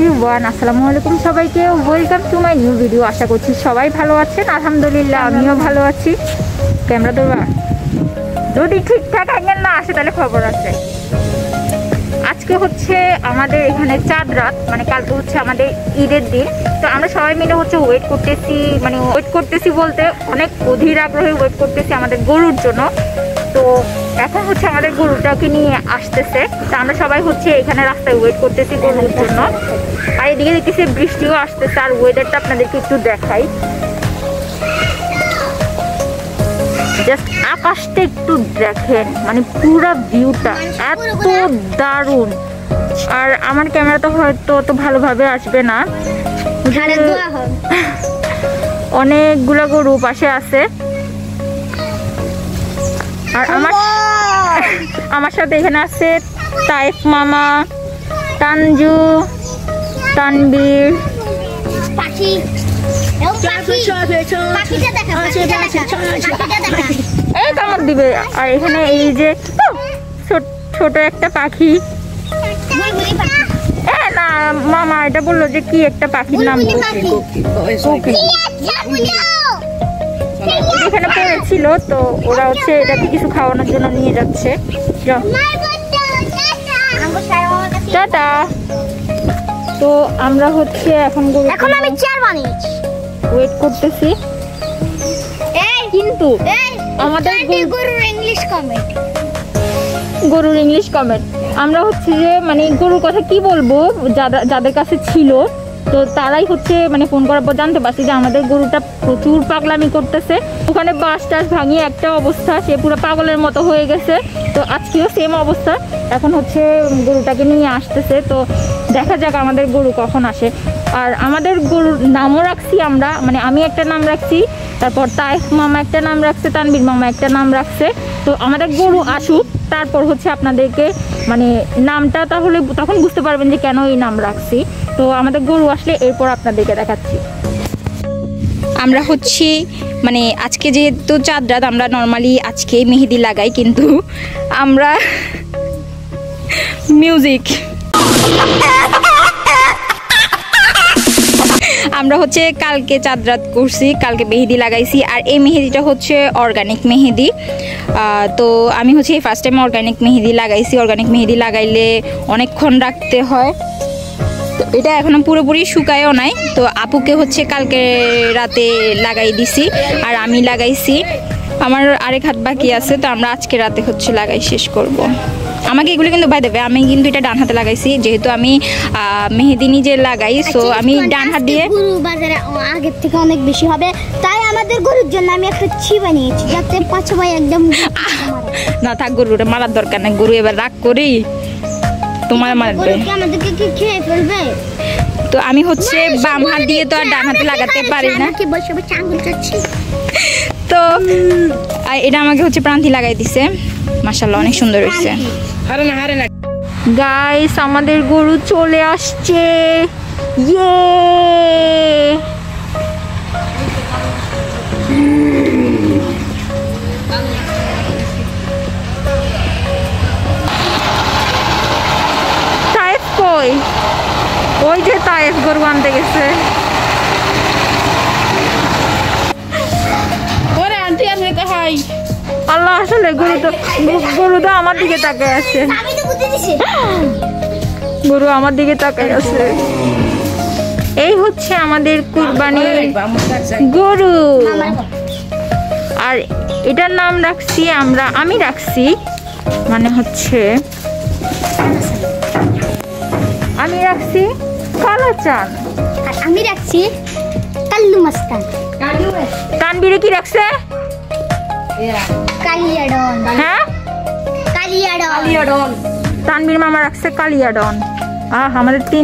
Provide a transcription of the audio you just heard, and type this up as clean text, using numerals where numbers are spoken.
Everyone, আসসালামু আলাইকুম সবাইকে। Welcome to my new video. আশা করছি সবাই ভালো আছেন। আলহামদুলিল্লাহ আমিও ভালো আছি। ক্যামেরা ধরবা, যদি ঠিকঠাক আঙ্গেল না আসে তাহলে খবর আছে। আজকে হচ্ছে আমাদের এখানে চাঁদ রাত, মানে কালকে হচ্ছে আমাদের ঈদের দিন। তো আমরা সবাই মিলে হচ্ছে ওয়েট করতেছি বলতে অনেক অধীর আগ্রহে ওয়েট করতেছি আমাদের গরুর জন্য। তো এখন হচ্ছে আমাদের গরুটাকে নিয়ে আসতেছে। তো আমরা সবাই হচ্ছে এখানে রাস্তায় ওয়েট করতেছি গরুর জন্য। আর এদিকে দেখতেছি বৃষ্টিও আসতেছে। আর ওয়েদারটা আপনাদেরকে একটু দেখাই, জাস্ট আকাশটা একটু দেখেন, মানে পুরো ভিউটা এত দারুণ। আর আমার ক্যামেরাটা হয়তো অত ভালোভাবে আসবে না, অনেকগুলো গরু পাশে আছে। আর আমার সাথে এখানে আছে তাইফ মামা, তানজু, তানবীর। এই কামড় দিবে। আর এখানে এই যে ছোট একটা পাখি, না মামা এটা বললো যে কি একটা পাখির নাম, এখানে পড়েছিল। তো ওরা হচ্ছে এটাকে কিছু খাওয়ানোর জন্য নিয়ে যাচ্ছে। টাটা। তো আমরা হচ্ছে এখন আমি চেয়ার বানিয়েছি, ওয়েট করতেছি। কিন্তু আমাদের গরুর ইংলিশ কমেন্ট আমরা হচ্ছে যে মানে গরুর কথা কি বলবো, যাদের কাছে ছিল তো তারাই হচ্ছে মানে ফোন করার পর জানতে পারছি যে আমাদের গরুটা প্রচুর পাগলামি করতেছে। ওখানে বাস টাস ভাঙিয়ে একটা অবস্থা, সে পুরো পাগলের মতো হয়ে গেছে। তো আজকেও সেম অবস্থা। এখন হচ্ছে গরুটাকে নিয়ে আসতেছে। তো দেখা যাক আমাদের গরু কখন আসে। আর আমাদের গরুর নামও রাখছি আমরা, মানে আমি একটা নাম রাখছি, তারপর তাইফ মামা একটা নাম রাখছে, তানবীর মামা একটা নাম রাখছে। তো আমাদের গরু আসুক, তারপর হচ্ছে আপনাদেরকে মানে নামটা তাহলে তখন বুঝতে পারবেন যে কেন এই নাম রাখছি। তো আমাদের গরু আসলে এরপর আপনাদেরকে দেখাচ্ছি। আমরা হচ্ছে মানে আজকে যেহেতু চাঁদ রাত, আমরা নর্মালি আজকে মেহেদি লাগাই, কিন্তু আমরা মিউজিক আমরা হচ্ছে কালকে চাঁদ রাত করছি, কালকে মেহেদি লাগাইছি। আর এই মেহেদিটা হচ্ছে অর্গানিক মেহেদি। তো আমি হচ্ছে ফার্স্ট টাইম অর্গানিক মেহেদি লাগাইছি। অর্গানিক মেহেদি লাগাইলে অনেকক্ষণ রাখতে হয়। তো এটা এখনো পুরোপুরি শুকায়ও নাই। তো আপুকে হচ্ছে কালকে রাতে লাগাই দিছি, আর আমি লাগাইছি। আমার আরেক হাত বাকি আছে, তো আমরা আজকে রাতে হচ্ছে লাগাই শেষ করব। আমাকে এগুলো কিন্তু বাই দেবে, আমি কিন্তু এটা ডান হাতে লাগাইছি, যেহেতু আমি মেহেদি নিজে লাগাই। সো আমি ডান হাত দিয়ে, গরু বাজারে আগের থেকে অনেক বেশি হবে, তাই আমাদের গরুর জন্য আমি একটা ছি বানিয়েছি, যাতে পাঁচ ভাই একদম না থাক, গরুটা মারার দরকার নেই। গরু এবার রাগ করি তোমার মারবে, আমাদেরকে কি খেয়ে ফেলবে। তো আমি হচ্ছে বাম হাত দিয়ে তো আর ডান হাতে লাগাতে পারি না। কি বসে বসে আঙ্গুল চাচ্ছি। তো এটা আমাকে হচ্ছে প্রান্তি লাগাই দিছে। মাশাআল্লাহ অনেক সুন্দর হয়েছে। গাইস আমাদের গরু চলে আসছে। ইয়ে তাইফ কই? ওই যে তাইফ গরু আনতে গেছে। আল্লাহ, আসলে গরু তো আমার দিকে তাকায় আছে। গরু আমার দিকে তাকায় আছে। এই হচ্ছে আমাদের কুরবানির গরু। আর এটার নাম রাখছি আমি রাখছি, মানে হচ্ছে আমি রাখছি কালাচান, আর আমি রাখছি কাল্লু মাস্তান। তানবীরে কি রাখছে? কালিয়াডন। হ্যাঁ, কালিয়াডন। তানবীর মামা রাখছে কালিয়াডন। আমাদের তিন